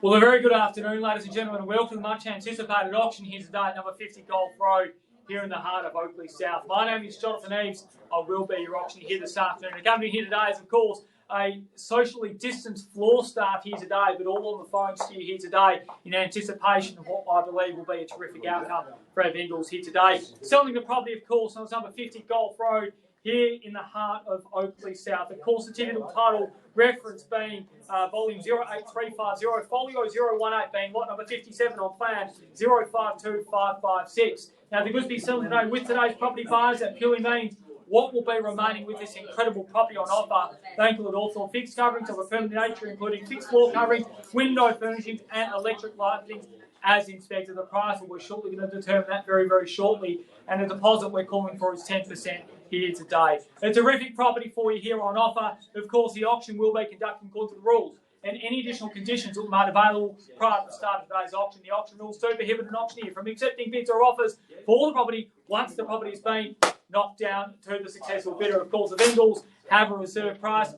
Well, a very good afternoon, ladies and gentlemen, and welcome to the much anticipated auction here today at number 50 Golf Road here in the heart of Oakleigh South. My name is Jonathan Eves. I will be your auctioneer here this afternoon. Accompanying here today is, of course, a socially distanced floor staff here today, but all on the phones to you here today in anticipation of what I believe will be a terrific outcome for our vendors here today. Selling the property, of course, on number 50 Golf Road here in the heart of Oakleigh South. Of course, the typical title reference being volume 08350, folio 018 being lot number 57 on plan 052556. Now, the goods be selling today with today's property buyers, that purely means what will be remaining with this incredible property on offer. They include all fixed coverings of a permanent nature, including fixed floor coverings, window furnishings, and electric light fittings as inspected. The price, we're shortly going to determine that very, very shortly. And the deposit we're calling for is 10% here today. A terrific property for you here on offer. Of course, the auction will be conducted according to the rules, and any additional conditions will be made available prior to the start of today's auction. The auction rules do prohibit an auctioneer from accepting bids or offers for the property once the property has been knocked down to the successful bidder. Of course, the vendors have a reserve price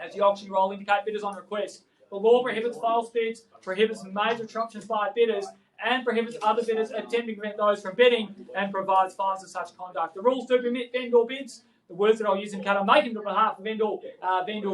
as the auction roll indicate bidders on request. The law prohibits false bids, prohibits major interruptions by bidders, and prohibits other bidders attempting to prevent those from bidding, and provides fines for such conduct. The rules do permit vendor bids. The words that I'll use in cut are making on behalf of vendor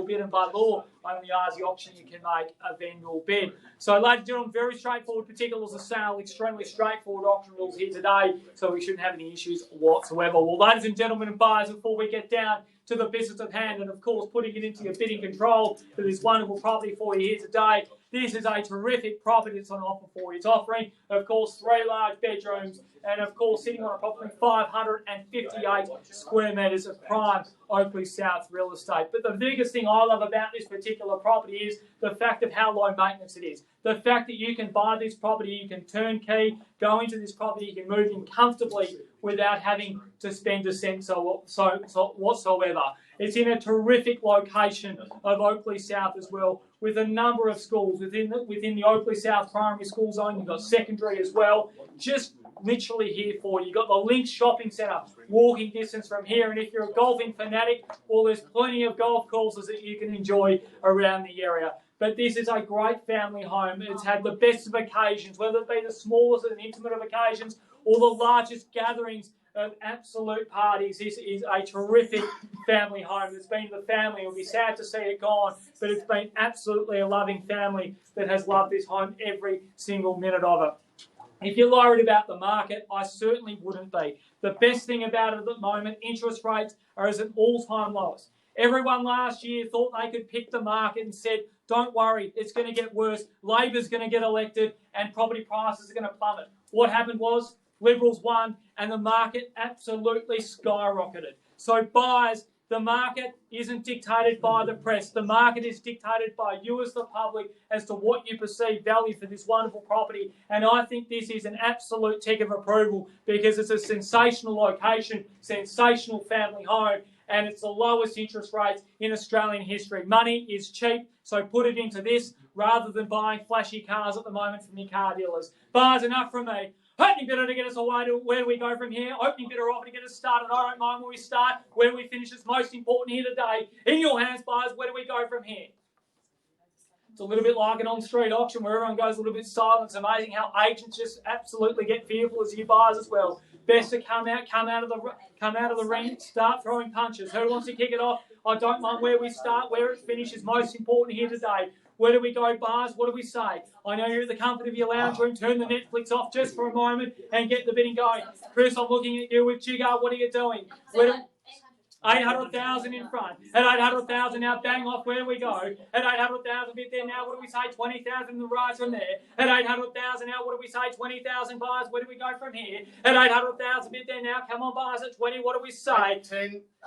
bid, and by law, only as the auctioneer can make a vendor bid. So, ladies and gentlemen, very straightforward particulars of sale, extremely straightforward auction rules here today, so we shouldn't have any issues whatsoever. Well, ladies and gentlemen and buyers, before we get down to the business at hand, and of course putting it into your bidding control for this wonderful property for you here today, this is a terrific property that's on offer for you. It's offering, of course, 3 large bedrooms and, of course, sitting on approximately 558 square metres of prime Oakleigh South real estate. But the biggest thing I love about this particular property is the fact of how low maintenance it is. The fact that you can buy this property, you can turnkey, go into this property, you can move in comfortably without having to spend a cent whatsoever. It's in a terrific location of Oakleigh South as well, with a number of schools within the Oakleigh South primary school zone. You've got secondary as well, just literally here for you. You've got the Lynx Shopping Centre, walking distance from here. And if you're a golfing fanatic, well, there's plenty of golf courses that you can enjoy around the area. But this is a great family home. It's had the best of occasions, whether it be the smallest and intimate of occasions or the largest gatherings of absolute parties. This is a terrific family home. It's been the family. It'll be sad to see it gone, but it's been absolutely a loving family that has loved this home every single minute of it. If you're worried about the market, I certainly wouldn't be. The best thing about it at the moment, interest rates are at an all-time lowest. Everyone last year thought they could pick the market and said, don't worry, it's going to get worse. Labor's going to get elected and property prices are going to plummet. What happened was Liberals won and the market absolutely skyrocketed. So buyers, the market isn't dictated by the press. The market is dictated by you as the public as to what you perceive value for this wonderful property. And I think this is an absolute tick of approval because it's a sensational location, sensational family home, and it's the lowest interest rates in Australian history. Money is cheap, so put it into this rather than buying flashy cars at the moment from your car dealers. Buyers, enough from me. Opening bidder to get us away to where do we go from here. Opening bidder offer to get us started. I don't mind where we start. Where we finish is most important here today. In your hands, buyers, where do we go from here? It's a little bit like an on-street auction where everyone goes a little bit silent. It's amazing how agents just absolutely get fearful as you buyers as well. Best to come out of the ring, start throwing punches. Who wants to kick it off? I don't mind where we start. Where it finishes is most important here today. Where do we go, buyers? What do we say? I know you're at the comfort of your lounge room. Turn the Netflix off just for a moment and get the bidding going. Chris, I'm looking at you with Jigger. What are you doing? 800,000 in front. At 800,000 now, bang off, where do we go? At 800,000 bid there now, what do we say? 20,000 in the rise from there. At 800,000 now, what do we say? 20,000 buyers, where do we go from here? At 800,000 bid there now, come on buyers at 20, what do we say?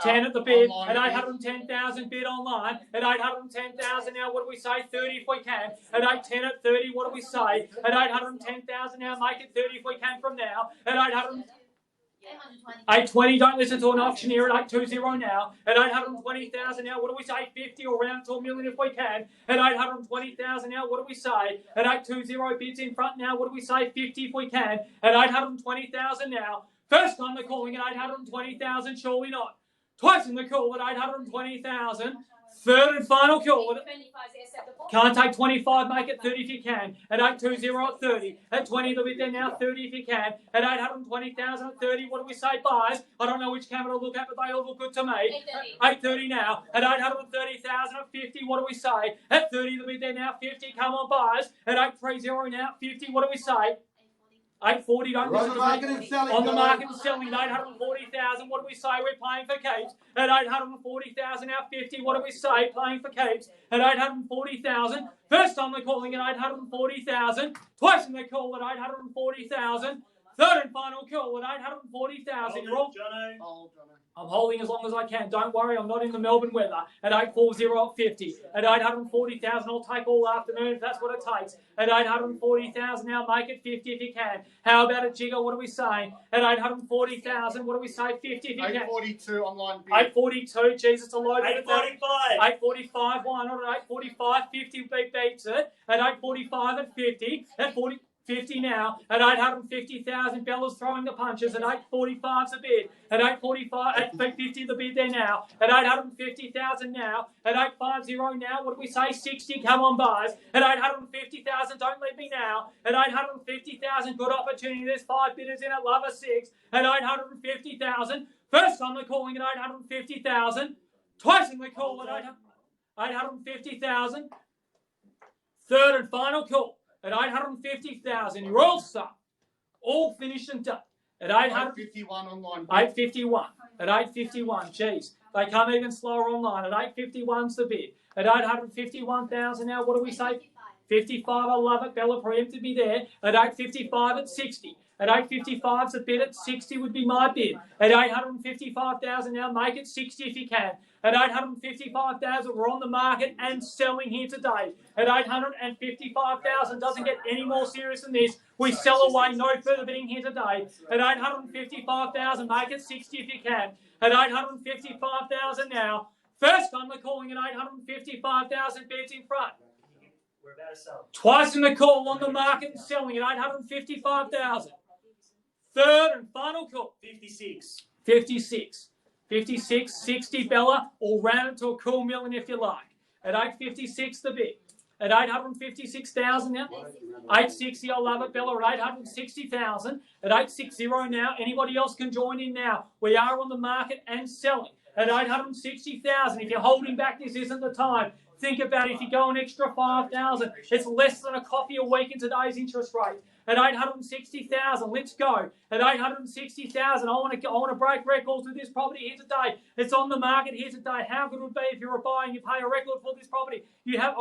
10 at the bid. At 810,000 bid online. At 810,000 now, what do we say? 30 if we can. At 810 at 30, what do we say? At 810,000 now, make it 30 if we can from now. At 820, don't listen to an auctioneer at 820 now. At 820,000 now, what do we say? 50 or round to a million if we can. At 820,000 now, what do we say? At 820 bids in front now, what do we say? 50 if we can. At 820,000 now. First time they're calling at 820,000, surely not. Twice in the call at 820,000. Third and final call. Can't take 25, make it 30 if you can. At 820 at 30. At 20, they'll be there now, 30 if you can. At 820,000 at 30, what do we say, buys? I don't know which camera to look at, but they all look good to me. 830 now. At 830,000 at 50, what do we say? At 30, they'll be there now, 50, come on, buys. At 830 now, 50, what do we say? 840, don't listen to me. On the market and selling at 840,000, what do we say? We're playing for keeps. At 840,000 out 50, what do we say? Playing for keeps. At 840,000. First time they're calling at 840,000. Twice in the call at 840,000. Third and final call at 840,000. You're all... I'm holding as long as I can. Don't worry, I'm not in the Melbourne weather. At 840 at 50. At 840,000, I'll take all afternoon if that's what it takes. At 840,000, now make it 50 if you can. How about a jigger? What are we saying? At 840,000, what do we say? 50 if you can. 842 online bid. 842, Jesus, a load. 845. 845, why not at 845? 50 beats it. At 845 at 50. At 50 now. At 850,000, Bella's throwing the punches. At 845's a bid. At 845, at 50 the bid there now. At 850,000 now. At 850 now. What do we say? 60. Come on, buys. At 850,000, don't leave me now. At 850,000, good opportunity. There's 5 bidders in at Lover 6. At 850,000. First time they're calling at 850,000. Twice in the call at 850,000. Third and final call. At 850,000, you're all set. All finished and done. At 851 online. 851. At 851, geez. They come even slower online. At 851's the bid. At 851,000 now, what do we say? 55, I love it. Bella preempted me there. At 855 at 60. At 855's the bid. At 60 would be my bid. At 855,000 now, make it 60 if you can. At 855,000, we're on the market and selling here today. At 855,000, doesn't get any more serious than this. We sell away, no further bidding here today. At 855,000, make it 60 if you can. At 855,000 now. First time they're calling at 855,000, bids in front. We're about to sell. Twice in the call on the market and selling at 855,000. Third and final call. 56. 56. 56, 60, Bella, or round it to a cool million if you like. At 856, the bid. At 856,000 now. 860, I love it, Bella. At 860,000. At 860 now. Anybody else can join in now. We are on the market and selling. At 860,000. If you're holding back, this isn't the time. Think about it. If you go an extra 5,000, it's less than a coffee a week in today's interest rate. At 860,000, let's go. At 860,000, I want to break records with this property here today. It's on the market here today. How good would it be if you're a buyer and you pay a record for this property? You have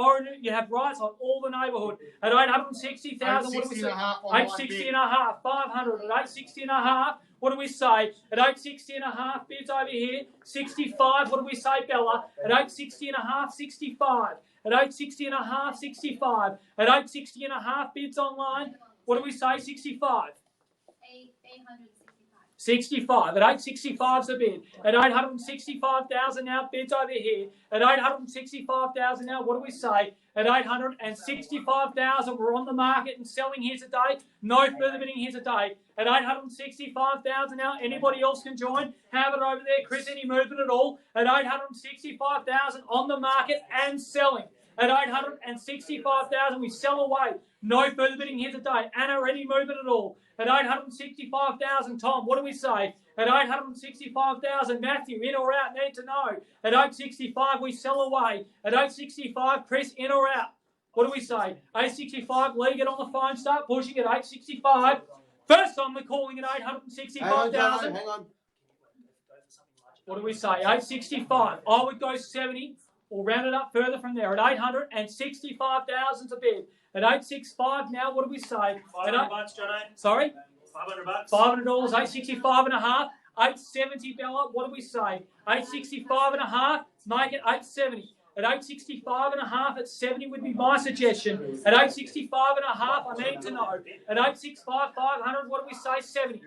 rights on all the neighbourhood. At 860,000, what do we say? 860 and a half, 500. At 860 and a half, what do we say? At 860 and a half, bids over here. 65, what do we say, Bella? At 860 and a half, 65. At 860 and a half, 65. At 860 and a half, bids online. What do we say? 65. 65. At 865's a bid. At 865,000 now, bids over here. At 865,000 now, what do we say? At 865,000, we're on the market and selling here today. No further bidding here today. At 865,000 now, anybody else can join. Have it over there. Chris, any movement at all? At 865,000 on the market and selling. At 865,000, we sell away. No further bidding here today. Anna, any movement at all? At 865,000, Tom, what do we say? At 865,000, Matthew, in or out, need to know. At 865, we sell away. At 865, Chris, in or out? What do we say? 865, Lee, get on the phone, start pushing at 865. First time we're calling at 865,000. Hang on. What do we say? 865. I would go 70. We'll round it up further from there. At 865,000 a bid. At 865 now, what do we say? $500, Jono. Sorry? $500. $500, 865 and a half. 870, Bella, what do we say? 865 and a half, make it 870. At 865 and a half, at 70 would be my suggestion. At 865 and a half, I need to know. At 865, 500, what do we say? 70.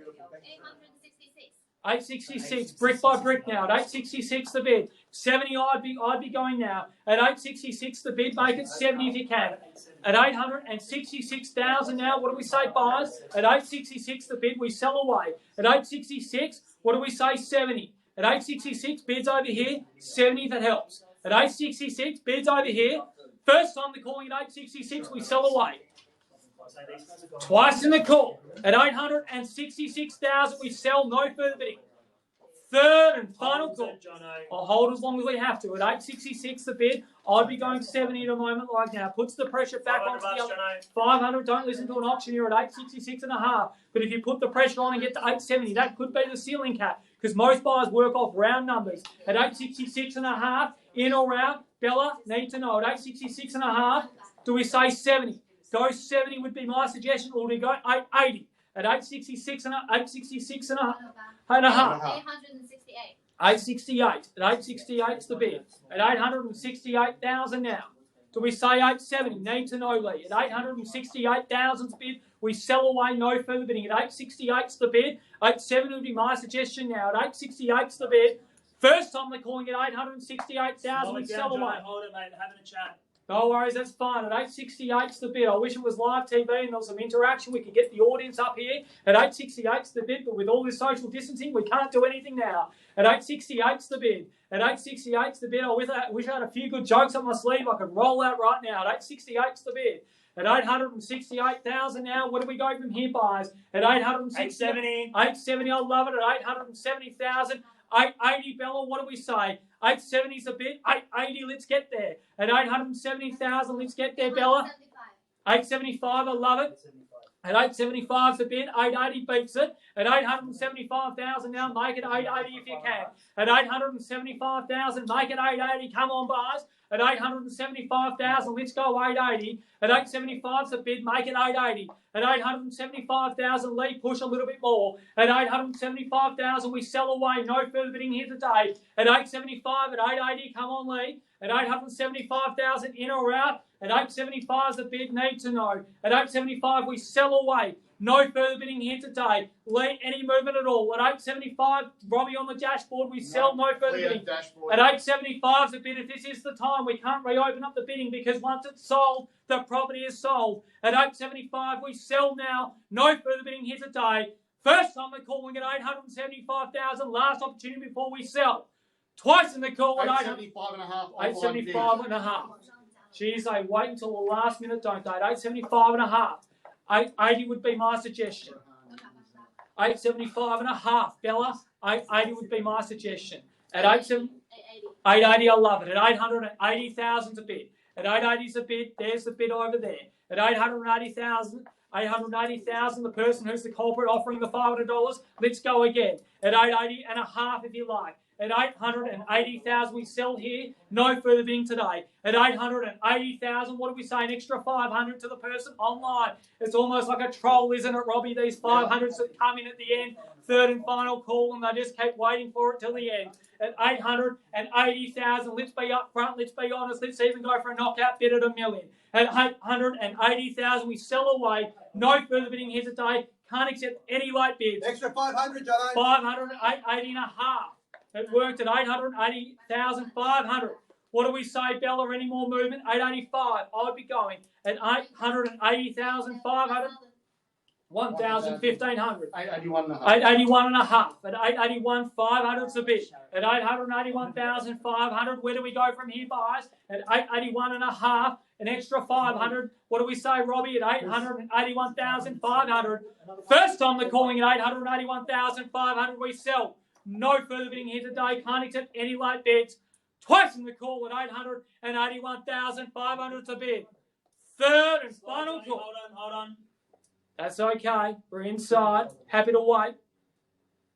866, brick by brick now. At 866 the bid. 70 I'd be going now. At 866 the bid, make it 70 if you can. At 866,000 now, what do we say, buyers? At 866 the bid, we sell away. At 866, what do we say, 70. At 866, bids over here, 70 if it helps. At 866, bids over here, First time they're calling at 866, we sell away. So these guys are gone. Twice in the call at 866,000, we sell, no further bidding. Third and final Hold call. it, Jono. I'll hold as long as we have to. At 866 the bid, I'd be going 70 at a moment like now. Puts the pressure back 500 onto the bucks, other. Jono. 500, don't listen to an auctioneer at 866 and a half. But if you put the pressure on and get to 870, that could be the ceiling cap. Because most buyers work off round numbers. At 866 and a half, in or out, Bella, need to know. At 866 and a half, do we say 70? Go 70 would be my suggestion, or do we go 880? At 866 and a half. 868. 868. At 868's the bid. At 868,000 now. Do we say 870? Need to know, Lee. At 868,000's bid, we sell away, no further bidding. At 868's the bid. 870 would be my suggestion now. At 868's the bid. First time they're calling it 868,000, we sell away. Hold it, mate. They're having a chat. No worries, that's fine. At 868's the bid. I wish it was live TV and there was some interaction. We could get the audience up here. At 868's the bid, but with all this social distancing, we can't do anything now. At 868's the bid. At 868's the bid. I wish I had a few good jokes up my sleeve I could roll out right now. At 868's the bid. At 868,000 now, where do we go from here, guys? At 870. 870, I love it. At 870,000. 880, Bella, what do we say? 870's a bid. 880, let's get there. At 870,000, let's get there, Bella. 875, I love it. 875. At 875's a bid. 880 beats it. At 875,000 now, make it 880 if you can. At 875,000, make it 880. Come on, bars. At 875,000, let's go 880. At 875's a bid, make it 880. At 875,000, Lee, push a little bit more. At 875,000, we sell away. No further bidding here today. At 875, at 880, come on, Lee. At 875,000, in or out. At 875's the bid, need to know. At 875, we sell away. No further bidding here today. Lee, any movement at all. At 875, Robbie on the dashboard, we sell, no further Clear bidding. dashboard. At 875's a bid. If this is the time, we can't reopen up the bidding because once it's sold, the property is sold. At 875, we sell now. No further bidding here today. First time they're calling at 875,000. Last opportunity before we sell. Twice in the call at 875 and a half. 875 and a half. Geez, they wait until the last minute, don't they? At 875 and a half. 880 would be my suggestion. 875 and a half, Bella. 880 would be my suggestion. At 880, I love it. At 880,000's a bid. At 880's a bid. There's the bid over there. At 880,000, the person who's the culprit offering the $500. Let's go again. At 880 and a half, if you like. At 880,000, we sell here. No further bidding today. At 880,000, what do we say? An extra 500 to the person online. It's almost like a troll, isn't it, Robbie? These 500s that come in at the end. Third and final call, and they just keep waiting for it till the end. At 880,000, let's be up front. Let's be honest. Let's even go for a knockout bid at $1 million. At 880,000, we sell away. No further bidding here today. Can't accept any late bids. Extra 500, Jono. 500, 880 and a half. It worked at 880,500. What do we say, Bella? Any more movement? 885. I would be going at 880,500. 1,000, 1,500. 881 and a half. 881 and a half. At 881, 500's a bit. At 881,500, where do we go from here, guys? At 881 and a half, an extra 500. What do we say, Robbie? At 881,500. First time they're calling at 881,500, we sell. No further bidding here today. Can't accept any late bids. Twice in the call at 881,500 to bid. Third and final call. Hold on. That's okay. We're inside. Happy to wait.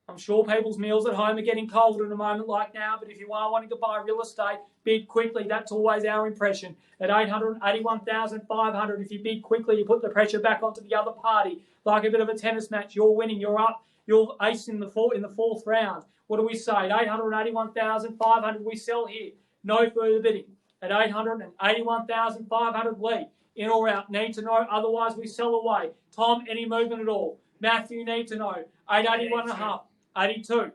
I'm sure people's meals at home are getting cold in a moment like now, but if you are wanting to buy real estate, bid quickly. That's always our impression. At 881,500, if you bid quickly, you put the pressure back onto the other party. Like a bit of a tennis match. You're winning. You're up. You're ace in the fourth round. What do we say? At 881,500, we sell here. No further bidding. At 881,500, Lee. In or out, need to know, otherwise we sell away. Tom, any movement at all? Matthew, need to know. 881 and a half. 82.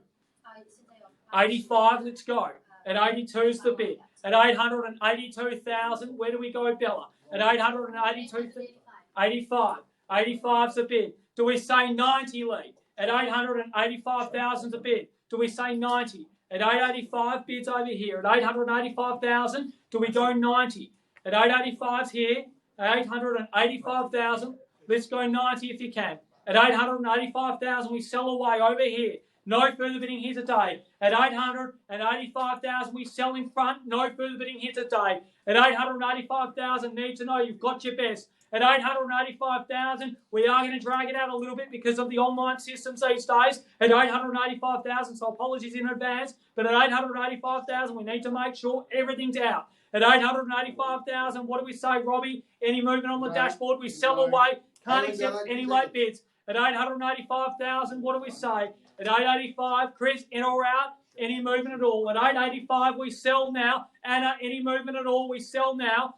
85, let's go. At 82's the bid. At 882,000, where do we go, Bella? At 882,000. 85. 85's the bid. Do we say 90, Lee? At 885,000's a bid. Do we say 90? At 885, bids over here. At 885,000, do we go 90? At 885's here. At 885,000. Let's go 90 if you can. At 885,000, we sell away over here. No further bidding here today. At 885,000, we sell in front. No further bidding here today. At 885,000, need to know you've got your best. At 885,000, we are going to drag it out a little bit because of the online systems these days. At 885,000, so apologies in advance. But at 885,000, we need to make sure everything's out. At 885,000, what do we say, Robbie? Any movement on the dashboard, we sell away. Can't accept any late bids. At 885,000, what do we say? At 885, Chris, in or out? Any movement at all? At 885, we sell now. Anna, any movement at all? We sell now.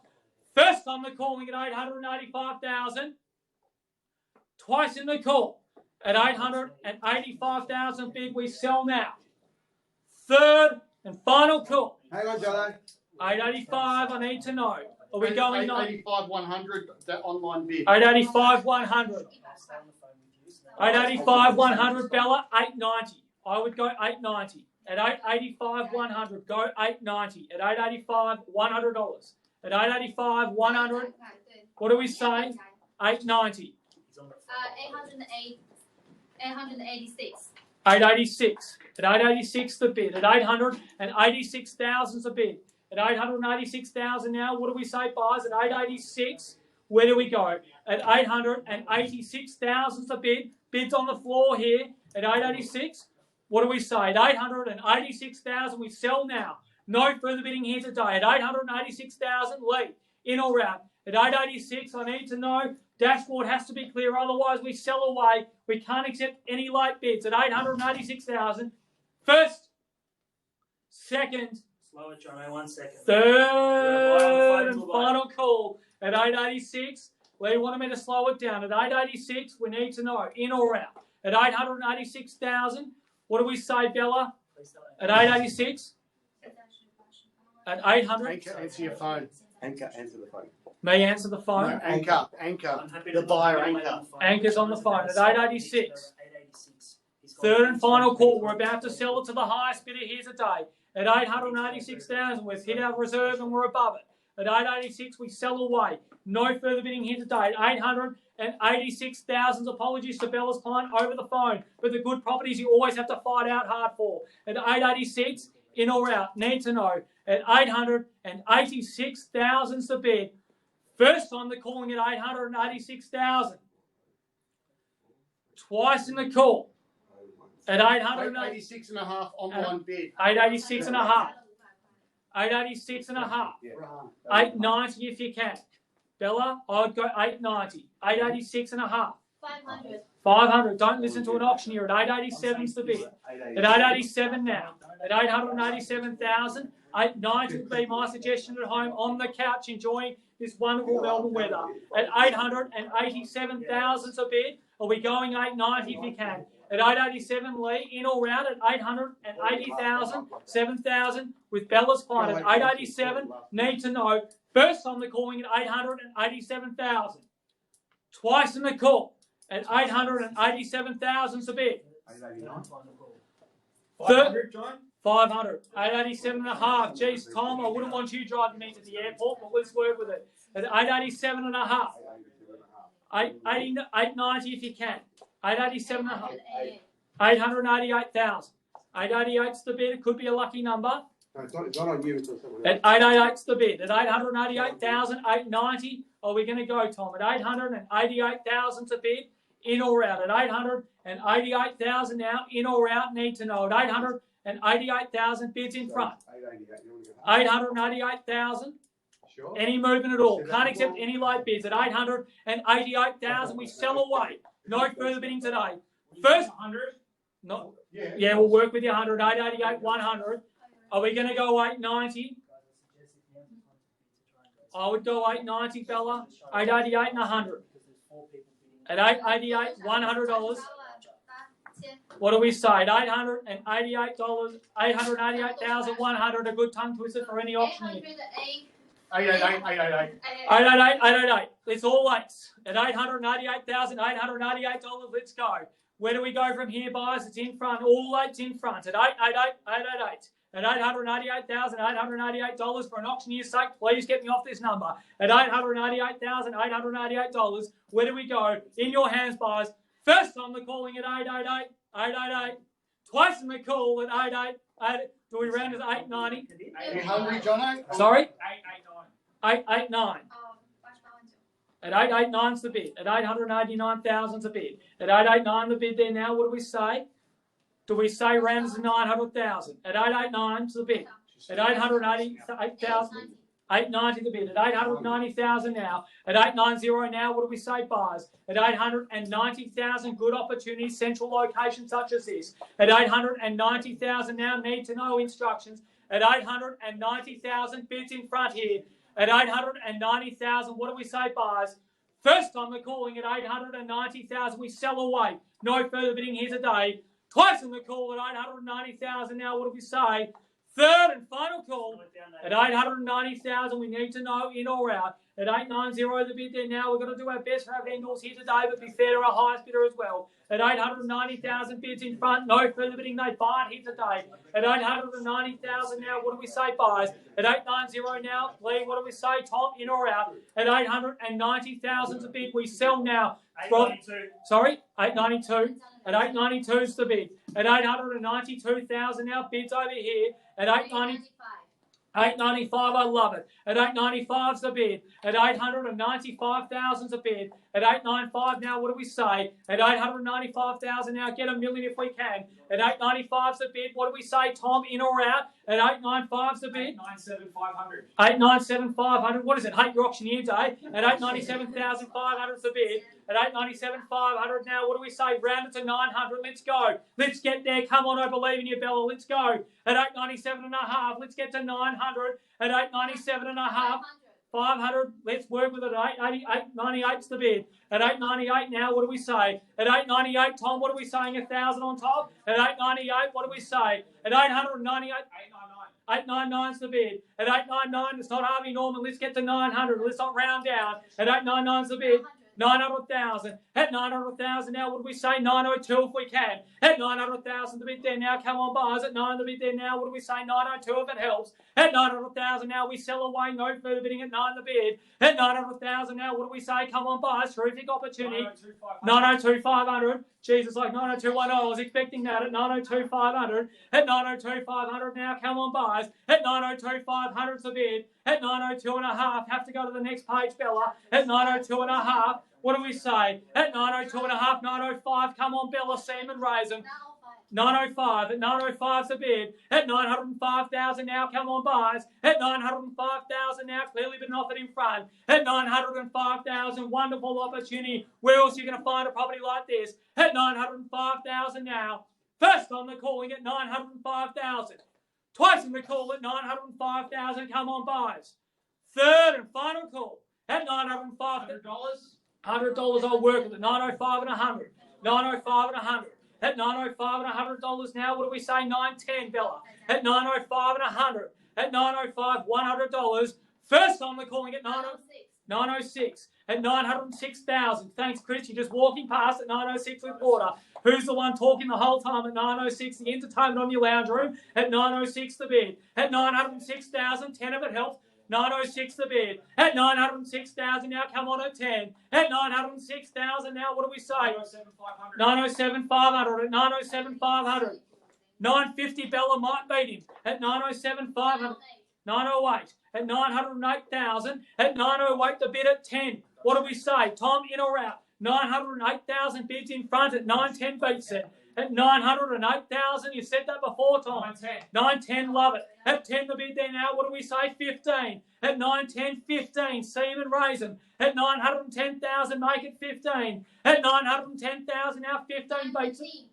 First time they're calling at 885,000. Twice in the call. At 885,000 bid, we sell now. Third and final call. Hang on, Jono. 885, I need to know. Are we going 885 100, that online bid. 885 100. 885 100, Bella, 890. I would go 890. At 885 100, go 890. At 885 $100. At 885 100, what do we say? 890. 886. 886. At 886 the bid. At 886,000 the bid. At 886,000 now, what do we say, buyers? At 886, where do we go? At 886,000 the bid. Bids on the floor here. At 886, what do we say? At 886,000, we sell now. No further bidding here today. At 886,000, Lee, in or out? At 886, I need to know. Dashboard has to be clear, otherwise we sell away. We can't accept any late bids. At 886,000, first, second, Slow it, Jono, 1 second. third and final call at 886. Lee wanted me to slow it down. At 886, we need to know, in or out? At 886,000, what do we say, Bella? At 886? At 800? Anchor, answer your phone. Anchor, answer the phone. May answer the phone. No, anchor. The buyer anchor. Anchor's on the phone at 886. Third and final call. We're about to sell it to the highest bidder here today. At 886,000, we've hit our reserve and we're above it. At 886, we sell away. No further bidding here today. At 886,000, apologies to Bella's client over the phone. But the good properties you always have to fight out hard for. At 886, in or out? Need to know. At 886,000's the bid. First time they're calling at 886,000. Twice in the call. At 886 and a half online bid. 886 and a half. 886 and a half. 890 if you can. Bella, I would go 890. 886 and a half. 500. 500. Don't listen to an auctioneer. At 887's the bid. At 887 now. At 887,000. 890 would be my suggestion at home on the couch enjoying this wonderful Melbourne weather. At 887,000's a bid. Are we going 890 if you can? At 887, Lee, in or out? At 880,000, 7,000 with Bella's client. At 887, need to know. First time they're calling at 887,000. Twice in the call at 887,000's a bid. 500, John? 500. 887 and a half. Geez, Tom, I wouldn't want you driving me to the airport, but let's work with it. At 887 and a half. 890 if you can. 887 and a half. 888,000. 888's the bid. It could be a lucky number. No, it's not on you, it's on someone At 888's the bid. At 888,000, 890. Are we going to go, Tom? At 888,000's a bid. In or out? At 888,000 now. In or out? Need to know. At 888,000 bids in front. 888,000. Sure. Any movement at all. Can't accept any late bids. At 888,000, we sell away. No further bidding today. First 100. No. Yeah, we'll work with you 100. 888, 100. Are we going to go 890? I would go 890, Bella. 888 and 100. At 888, $100. What do we say? At $888, $888,100. A good tongue twister for any auctioneer. 888. 888. It's all eights. At $888,888, let's go. Where do we go from here, buyers? It's in front. All eights in front. At 888, 888. at $888,888 for an auctioneer's sake. Please get me off this number at $888,888. Where do we go? In your hands, buyers. First time they're calling at 888. Twice in the call at 888. Do we round it to 890? Are you hungry, Jono? Sorry? 889. 889. Watch that one too. At 889's the bid. At 889,000's the bid. At 889 the bid there now. What do we say? Do we say round to 900,000? At 889's the bid. At 888,000. 890 the bid. At 890,000 now. At 890 now, what do we say, buyers? At 890,000, good opportunity, central location such as this. At 890,000 now, need to know instructions. At 890,000, bids in front here. At 890,000, what do we say, buyers? First time they're calling at 890,000, we sell away. No further bidding here today. Twice in the call at 890,000 now, what do we say? Third and final call at 890,000. We need to know in or out. At 890 the bid there now. We're going to do our best for our vendors here today, but be fair to our highest bidder as well. At 890,000 bids in front. No further bidding. They buy it here today. At 890,000 now. What do we say, buyers? At 890 now. Lee, what do we say? Tom, in or out? At 890,000 a bid. We sell now. 892. Sorry, 892. At 892 is the bid. At 892,000 now. Bids over here. At 890. 895, I love it. At 895's the bid. At 895,000's a bid. At 895 now, what do we say? At 895,000 now, get $1 million if we can. At 895's the bid. What do we say, Tom, in or out? At 895's the bid. 897,500. 897,500. What is it? Hate your auctioneer day. At 897,500's the bid. At 897,500 now, what do we say? Round it to 900. Let's go. Let's get there. Come on, I believe in you, Bella. Let's go. At 897.5. Let's get to 900. At 897.5. 500. Let's work with it. 898's the bid. At 898 now, what do we say? At 898, Tom, what are we saying? 1,000 on top. At 898, what do we say? At 898. 899's the bid. At 899, it's not Harvey Norman. Let's get to 900. Let's not round down. At 899's the bid. 900,000. At 900,000 now, what do we say? 902 if we can. At 900,000 the bid there now. Come on, buyers. At 9 the bid there now. What do we say? 902 if it helps. At 900,000 now, we sell away. No further bidding at 9 the bid. At 900,000 now, what do we say? Come on, buyers. Terrific opportunity. 902,500. Jesus, like 902,10. I was expecting that at 902,500. At 902,500 now. Come on, buyers. At 902,500's the bid. At 902.5. Have to go to the next page, Bella. At 902.5. What do we say? At 902.5, 905. Come on, Bella, Seaman, raise them. 905. At 905's the bid. At 905,000 now. Come on, buyers. At 905,000 now. Clearly been offered in front. At 905,000. Wonderful opportunity. Where else are you going to find a property like this? At 905,000 now. First time they're calling at 905,000. Twice in the call at 905,000. Come on, buyers. Third and final call at 905,000. $100 I'll work with it. 905 and 100. 905 and 100. At 905 and $100 now, what do we say? 910, Bella. At 905 and 100. At 905, $100. First time they're calling it 906. At 906,000. Thanks, Chris. You're just walking past at 906 with water. Who's the one talking the whole time at 906? The entertainment on your lounge room. At 906 the bid. At 906,000, 10 of it helps. 906 the bid. At 906,000 now, come on at 10. At 906,000 now, what do we say? 907,500. At 907,500. 950, Bella might beat him. At 907,500. 908. At 908,000. At 908 the bid at 10. What do we say? Tom, in or out? 908,000 bids in front at 910 beats it. At 908,000, you said that before, Tom. 910, love it. At 10 the bid there now, what do we say? 15. At 910, 15. Seaman Raisin. At 910,000, make it 15. At 910,000 now, 15 beats it.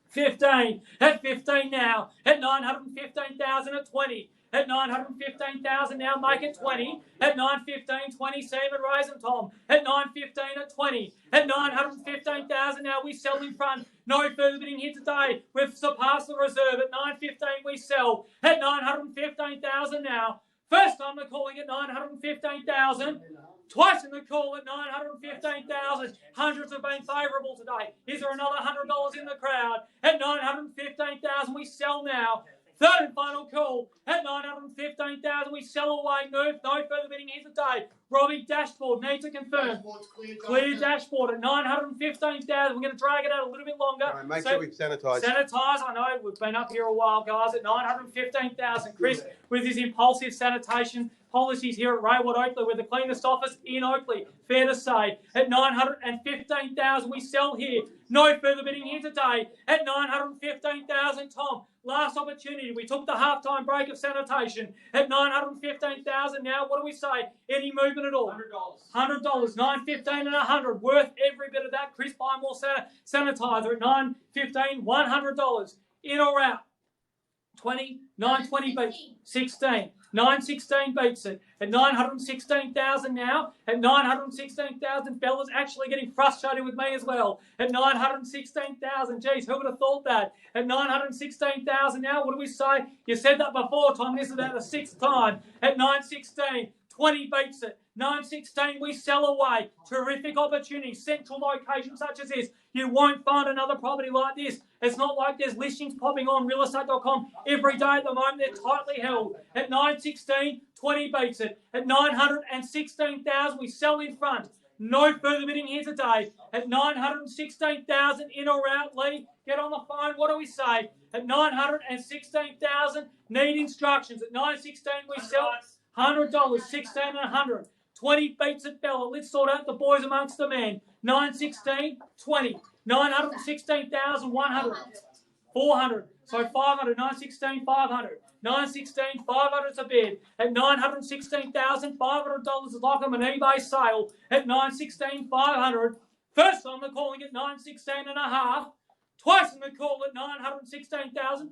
15. At 15 now. At 915,000 at 20. At 915,000 now, make it 20. At 915, 20, Seaman Raisin, Tom. At 915 at 20. At 915,000 now, we sell in front. No further bidding here today. We've surpassed the reserve. At 915, we sell. At 915,000 now. First time they're calling at 915,000. Twice in the call at 915,000. Hundreds have been favourable today. Is there another $100 in the crowd? At 915,000, we sell now. Third and final call at 915,000. We sell away. No further bidding here today. Robbie, dashboard, need to confirm. Dashboard's clear. Clear dashboard at 915,000. We're going to drag it out a little bit longer. Right, make sure we sanitise. Sanitise, I know, we've been up here a while, guys, at 915,000. Chris, with his impulsive sanitation policies here at Rayward Oakleigh, we're the cleanest office in Oakleigh, fair to say. At 915,000, we sell here. No further bidding here today at 915,000. Tom, last opportunity. We took the halftime break of sanitation at 915,000. Now, what do we say? Any movement at all? $100. $100, 915 and 100. Worth every bit of that. Chris, buy more sanitizer at 915, $100. In or out? 20, 920 beats 16. 916 beats it at 916,000 now. At 916,000, Bella's actually getting frustrated with me as well. At 916,000, geez, who would have thought that? At 916,000 now, what do we say? You said that before, Tom. This is about the 6th time. At 916, 20 beats it. 916, we sell away. Terrific opportunity. Central location such as this. You won't find another property like this. It's not like there's listings popping on realestate.com every day at the moment. They're tightly held. At 916, 20 beats it. At 916,000, we sell in front. No further bidding here today. At 916,000, in or out, Lee? Get on the phone. What do we say? At 916,000, need instructions. At 916, we sell $100, 16 and 100. 20 beats at Bella. Let's sort out the boys amongst the men. 916, 20. 916,100. 400. So 500. 916, 500. 916, 500's a bid. At 916,000, $500 is like them an eBay sale. At 916, 500. First time they're calling it 916 and a half. Twice in the call at 916,000.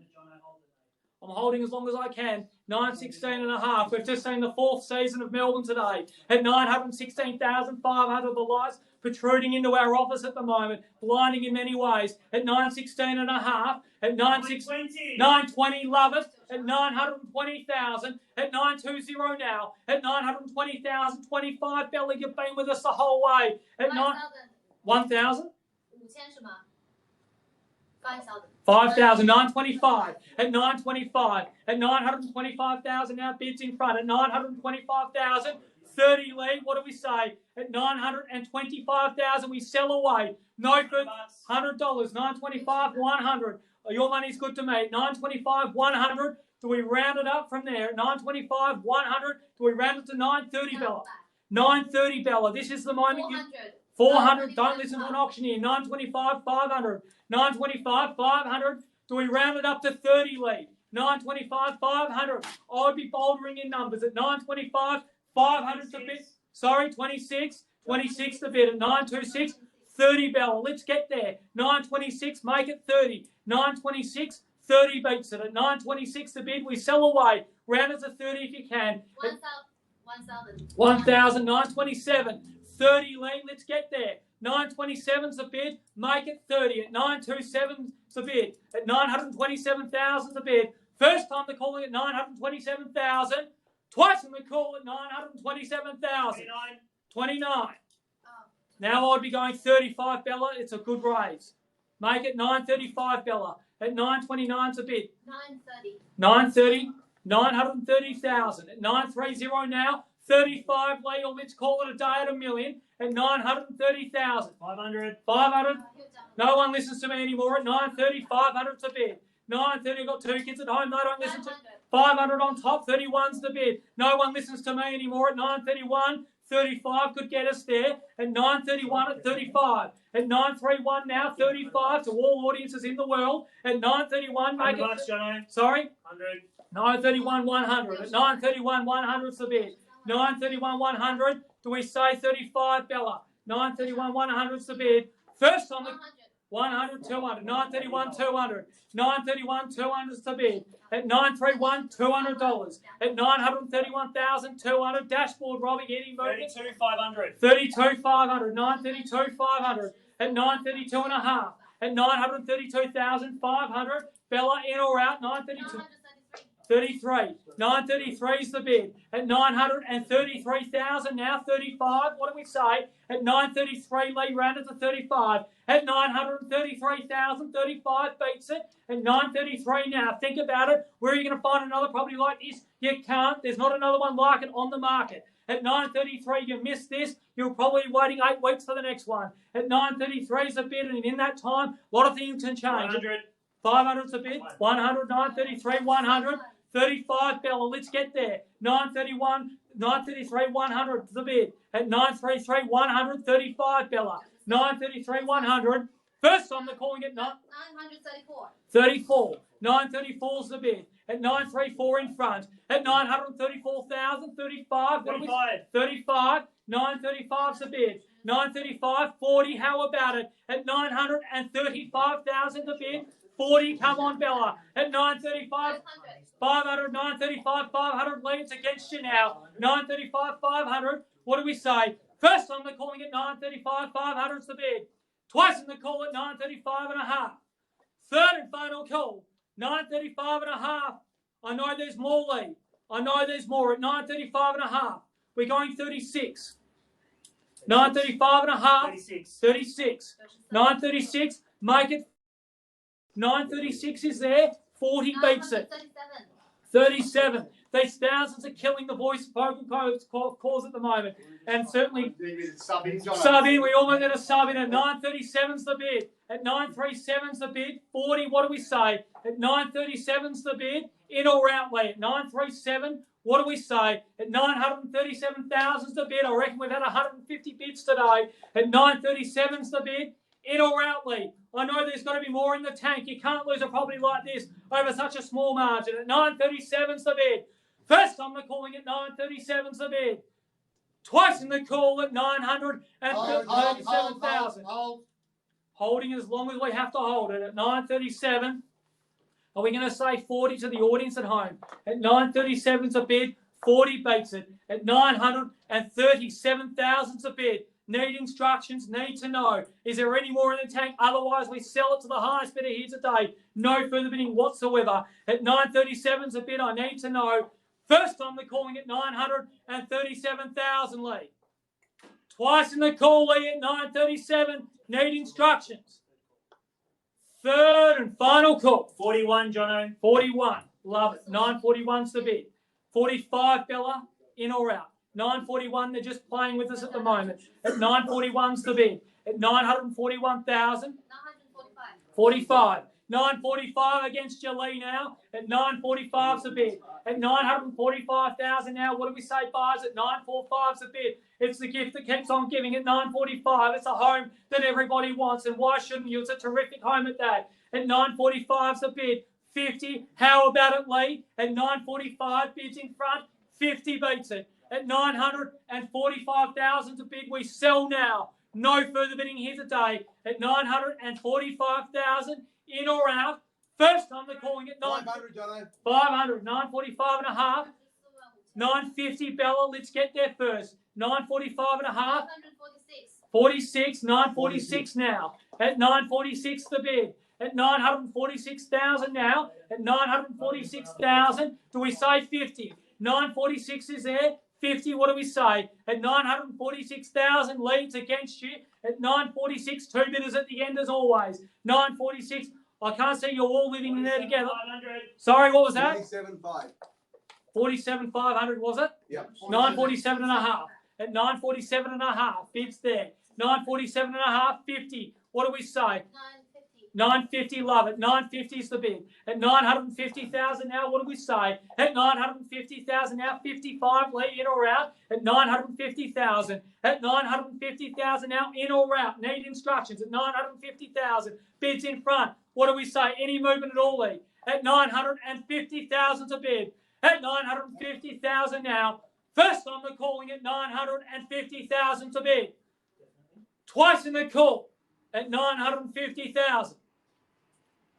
I'm holding as long as I can. 916 and a half. We've just seen the 4th season of Melbourne today. At 916,500, the lights protruding into our office at the moment, blinding in many ways. At 916 and a half. At 920, love it. At 920,000. At 920 now. At 920,000, 25. Bella, you've been with us the whole way. At 1,000. 5,000, 925, at 925, at 925,000 now bids in front, at 925,000, 30 lead, what do we say? At 925,000 we sell away, no good, $100, 925, 100, your money's good to me, 925, 100, do we round it up from there? 925, 100, do we round it to 930, Bella? 930, Bella, this is the moment 400, don't listen to an auctioneer, 925, 500, 925, 500. Do we round it up to 30 lead? 925, 500. I would be bouldering in numbers at 925, 500 to bid. Sorry, 26. 26 to bid at 926, 30 Bella. Let's get there. 926, make it 30. 926, 30 beats it at 926 to bid. We sell away. Round it to 30 if you can. 1,000. 1,000, 927, 30 lead. Let's get there. 927's the bid, make it 30. At 927's the bid. At 927,000's the bid. First time they're calling it 927,000. Twice in the call at 927,000. 29. Now I'd be going 35, Bella. It's a good raise. Make it 935, Bella. At 929's the bid. 930. 930, 930,000. At 930 now. 35 legal, let's call it a day at $1 million at 930,000. 500. 500. No one listens to me anymore at 930, 500's the bid. 930, I've got 2 kids at home, they don't listen to 500 on top, 31's the bid. No one listens to me anymore at 931, 35 could get us there. At 931 at 35. At 931 now, 35 to all audiences in the world. At 931, make it. Sorry? 100. 931, 100. At 931, 100's the bid. 931, 100. Do we say 35, Bella? 931, 100's the bid. First on the 100, 200. 931, 200. 931, 200's the bid. At 931, $200. At 931,200. Dashboard, Robbie, any movement? 32,500. 32,500. 932,500. At 932 and a half. At 932,500. Bella, in or out? 932. 33. 933 is the bid. At 933,000 now. 35. What do we say? At 933, Lee rounded to 35. At 933,000, 35 beats it. At 933 now. Think about it. Where are you going to find another property like this? You can't. There's not another one like it on the market. At 933, you missed this. You're probably waiting 8 weeks for the next one. At 933 is a bid, and in that time, a lot of things can change. 100. 500 is a bid. 100, 933, 100. 35, Bella, let's get there. 931, 933, 100 is the bid. At 933, 100, 35, Bella. 933, 100. First time they're calling it 934. 34. 934 is the bid. At 934 in front. At 934,000, 35. 35. 35. 935 is the bid. 935, 40. How about it? At 935,000 the bid. 40. Come on, Bella. At 935. 500, 935, 500 leads against you now. 935, 500. What do we say? First time they're calling it 935, 500 is the bid. Twice in the call at 935 and a half. Third and final call, 935 and a half. I know there's more, Lee. I know there's more at 935 and a half. We're going 36. 935 and a half. 36. 36. 936. Make it. 936 is there. 40 beats it. 37. These thousands are killing the voice vocal calls at the moment. And certainly Sub in, John. sub in. We almost get a sub in at 937's the bid. At 937's the bid. 40. What do we say? At 937's the bid. In or out, Lee? At 937. What do we say? At 937,000's the bid. I reckon we've had 150 bids today. At 937's the bid. In or out, Lee? I know there's got to be more in the tank. You can't lose a property like this over such a small margin. At 937's the bid. First time they're calling it 937's the bid. Twice in the call at 937,000. Hold. Holding as long as we have to hold it. At 937, are we going to say 40 to the audience at home? At 937's a bid. 40 beats it. At 937,000's a bid. Need instructions, need to know. Is there any more in the tank? Otherwise, we sell it to the highest bidder here today. No further bidding whatsoever. At 937's a bid, I need to know. First time they're calling it 937,000, Lee. Twice in the call, Lee, at 937. Need instructions. Third and final call. 41, Jono. 41. Love it. 941's the bid. 45, Bella. In or out? 941, they're just playing with us at the moment. At 941's the bid. At 941,000. 945. 45. 945 against Jolie now. At 945's the bid. At 945,000 now. What do we say, buyers? At 945's the bid. It's the gift that keeps on giving. At 945, it's a home that everybody wants. And why shouldn't you? It's a terrific home at that. At 945's the bid. 50. How about it, Lee? At 945, bids in front. 50 beats it. At 945,000 to bid, we sell now. No further bidding here today. At 945,000, in or out. First time they're calling it 500, Jono. 500, 945 and a half. 950, Bella, let's get there first. 945 and a half. 946. 46, 946 now. At 946 the bid. At 946,000 now. At 946,000, do we say 50? 946 is there. 50, what do we say? At 946,000 leads against you. At 946, two bidders at the end as always. 946, I can't see you all living in there together. 500. Sorry, what was that? 47.5. 47,500 was it? Yep. 947 and a half. At 947 and a half, bids there. 947 and a half, 50. What do we say? 950, love it. 950 is the bid. At 950,000 now, what do we say? At 950,000 now, 55, Lee, in or out? At 950,000. At 950,000 now, in or out? Need instructions. At 950,000, bids in front. What do we say? Any movement at all, Lee? At 950,000 to bid. At 950,000 now. First time they're calling it 950,000 to bid. Twice in the call at 950,000.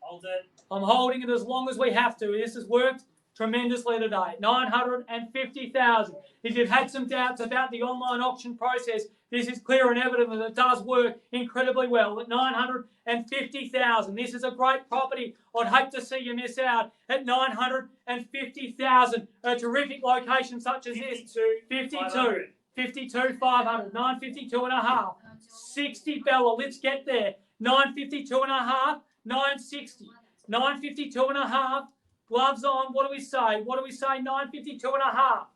Hold it. I'm holding it as long as we have to. This has worked tremendously today. 950,000. If you've had some doubts about the online auction process, This is clear and evident that it does work incredibly well at 950,000. This is a great property. I'd hate to see you miss out at 950,000. A terrific location such as this. 52, 52, 500, 952 and a half. 60 Bella, let's get there. 952 and a half, 960, 952 and a half. Gloves on, what do we say? 952 and a half.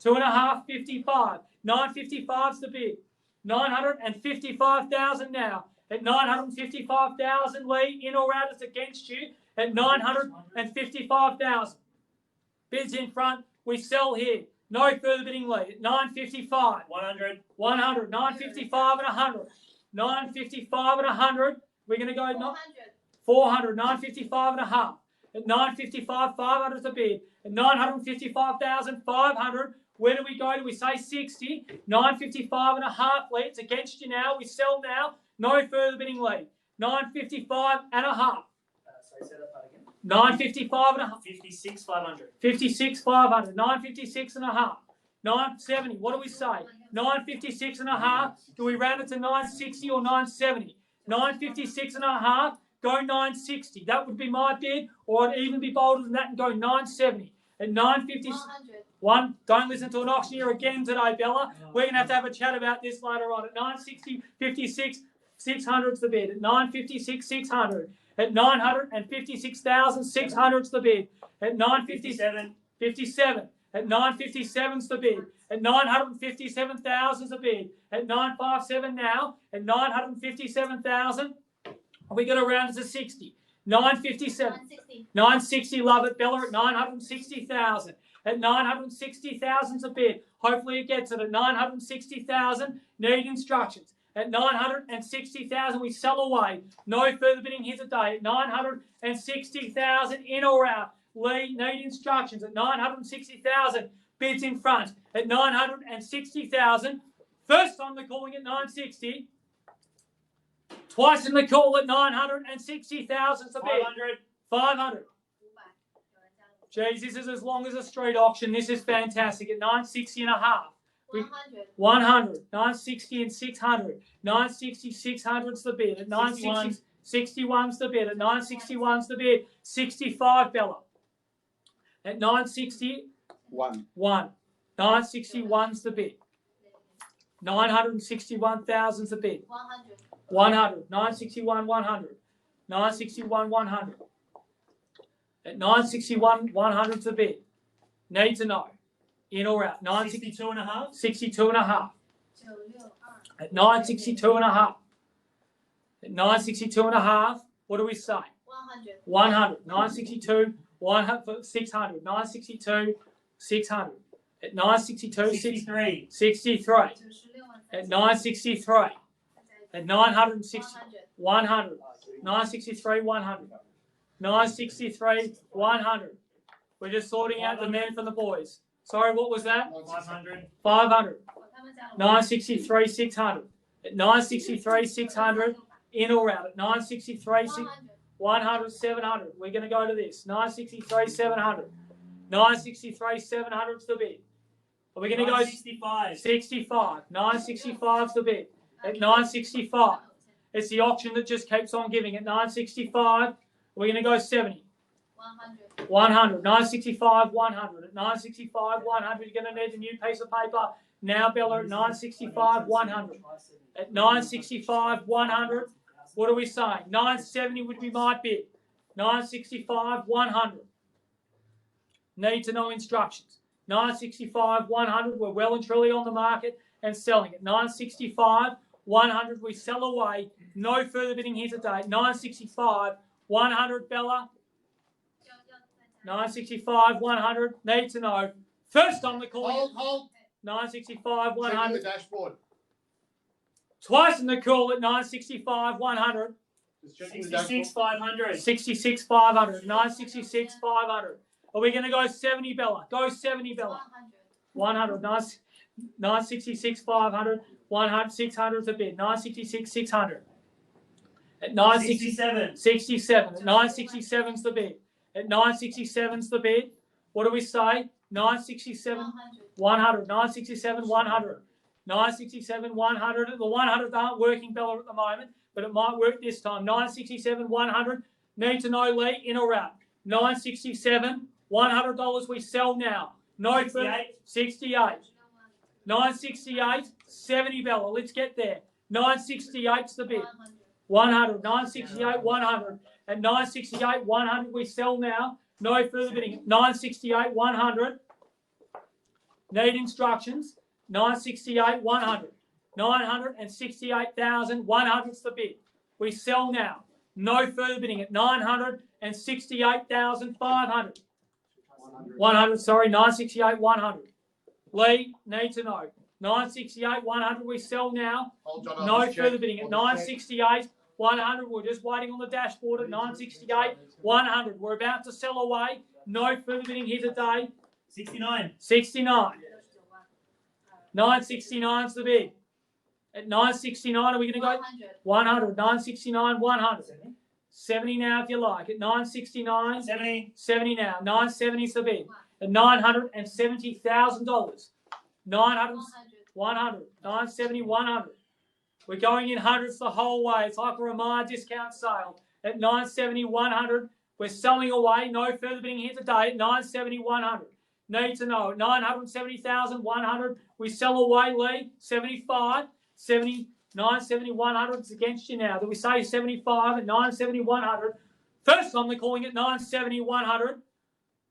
2.5. 2.5, 55. 955's the bid. 955,000 now. At 955,000, Lee, in or out, it's against you. At 955,000. Bids in front, we sell here. No further bidding, Lee. At 955. 100. 100, 955 and 100. 955 and 100. We're going to go 400. 400, 955 and a half. At 955, 500 is the bid. At 955,500, where do we go? Do we say 60? 955 and a half, Lee. It's against you now. We sell now. No further bidding, Lee. 955 and a half. Sorry, say that part again. 955 and a half. 56, 500. 56, 500. 956 and a half. 970. What do we say? 956 and a half. Do we round it to 960 or 970? 956 and a half. Go 960. That would be my bid, or I'd even be bolder than that and go 970. At 950. 100. Don't listen to an auctioneer again today, Bella. We're going to have a chat about this later on. At 960, 56, 600's the bid. At 956, 600. At 956,600's the bid. At 957, 57. At 957's the bid. At 957,000's the bid. At 957 now. At 957,000. We're going to round it to 60. 957. 160. 960, love it, Bella, at 960,000. At 960,000's a bid. Hopefully it gets it at 960,000. Need instructions. At 960,000, we sell away. No further bidding here today. At 960,000, in or out. Lee, need instructions. At 960,000, bids in front. At 960,000. First time they're calling at 960. Twice in the call at 960,000 is the bid. 500. 500. Geez, this is as long as a street auction. This is fantastic. At 960 and a half. 100. 100. 960 and 600. 960, 600's the bid. At 960, 61's the bid. At 961's the bid. 65, Bella. At 960, 1. 961's the bid. 961,000's the bid. 100. 100. 961, 100. 961, 100. At 961, 100's the bid. Need to know. In or out. 62 and a half. 62 and a half. 262. At 962 and a half. At 962 and a half, what do we say? 100. 100. 962, 100, 600. 962, 600. At 962, 63. 63. At 963. At 960, 100. 963, 100. 963, 100. We're just sorting out the men from the boys. Sorry, what was that? 500. 500. 963, 600. At 963, 600. In or out. At 963, 100, 700. We're going to go to this. 963, 700. 963, 700's the bid. Are we going to go 65. 65? 965's the bid. At 965. It's the auction that just keeps on giving. At 965, we're going to go 70. 100. 100. 965, 100. At 965, 100, you're going to need a new piece of paper. Now, Bella, at 965, 100. At 965, 100, what are we saying? 970 would be my bid. 965, 100. Need to know instructions. 965, 100, we're well and truly on the market and selling it. 965, 100, we sell away. No further bidding here today. 965, 100, Bella. 965, 100, need to know. First on the call. Hold. 965, Checking 100. the dashboard. Twice in the call at 965, 100. Just checking the dashboard. 66, 500. 66, 500. 966, 500. Are we going to go 70, Bella? Go 70, Bella. 100. 966, 500. 100, 600 is a bid. 966, 600. At 967. 67. At 967's the bid. At 967's the bid. What do we say? 967, 100. 967, 100. 967, 100. The 100 aren't working, Bella, at the moment, but it might work this time. 967, 100. Need to know, Lee, in or out? 967, $100 we sell now. No further. 68. 968, 70, Bella. Let's get there. 968's the bid. 100. 968, 100. At 968, 100 we sell now. No further bidding. 968, 100. Need instructions. 968, 100. 968,100's the bid. We sell now. No further bidding at 968,500. 100, sorry, 968, 100. Lee, need to know. 968, 100 we sell now. No further bidding at 968, 100. We're just waiting on the dashboard at 968, 100. We're about to sell away. No further bidding here today. 69. 69. 969's the bid. At 969, are we going to go? 100. 969, 100. 70 now if you like. At 969. 70. 70 now. 970's the bid. At $970,000. 900. 100. 970, 100. We're going in hundreds the whole way. It's like a Ramar discount sale. At 970, 100. We're selling away. No further bidding here today. At 970, 100. Need to know. 970,100. We sell away, Lee. 75. 70. 970, 100. It's against you now. Do we say 75 at 970, 100? First time they're calling it 970, 100.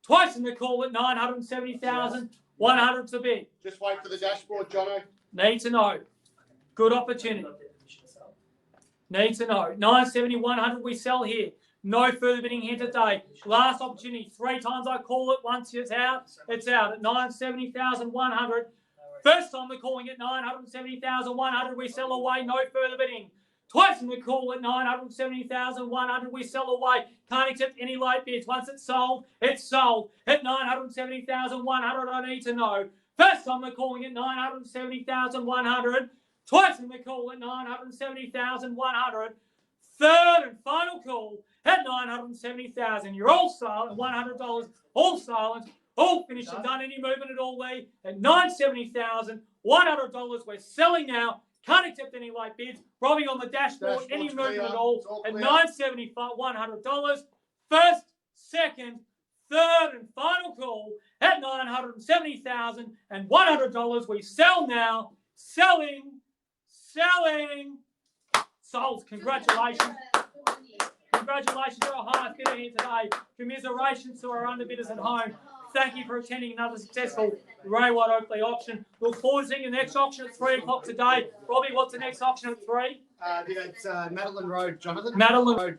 Twice in the call at 970,000. 100's the bid. Just wait for the dashboard, Jono. Need to know. Good opportunity. Need to know. 970, 100 we sell here. No further bidding here today. Last opportunity. 3 times I call it. Once it's out, it's out at 970,100. First time we're calling it 970,100. We sell away. No further bidding. Twice in the call at 970,100. We sell away. Can't accept any late bids. Once it's sold, it's sold. At 970,100, I need to know. First time we're calling it 970,100. Twice in the call at 970,100. Third and final call at 970,000. You're all silent. $100. All silent. All finished and done. Any movement at all, Lee? At $970,000. $100. We're selling now. Can't accept any late bids. Robbie on the dashboard. Any movement at all? At $975, $100. First, second, third, and final call at $970,000 and $100. We sell now. Selling. Sold. Congratulations. Congratulations to our highest bidder here today. Commiserations to our underbidders at home. Thank you for attending another successful Ray White Oakleigh auction. Look forward to seeing the next auction at 3 o'clock today. Robbie, what's the next auction at 3? It's Madeline Road, Jonathan. Madeline.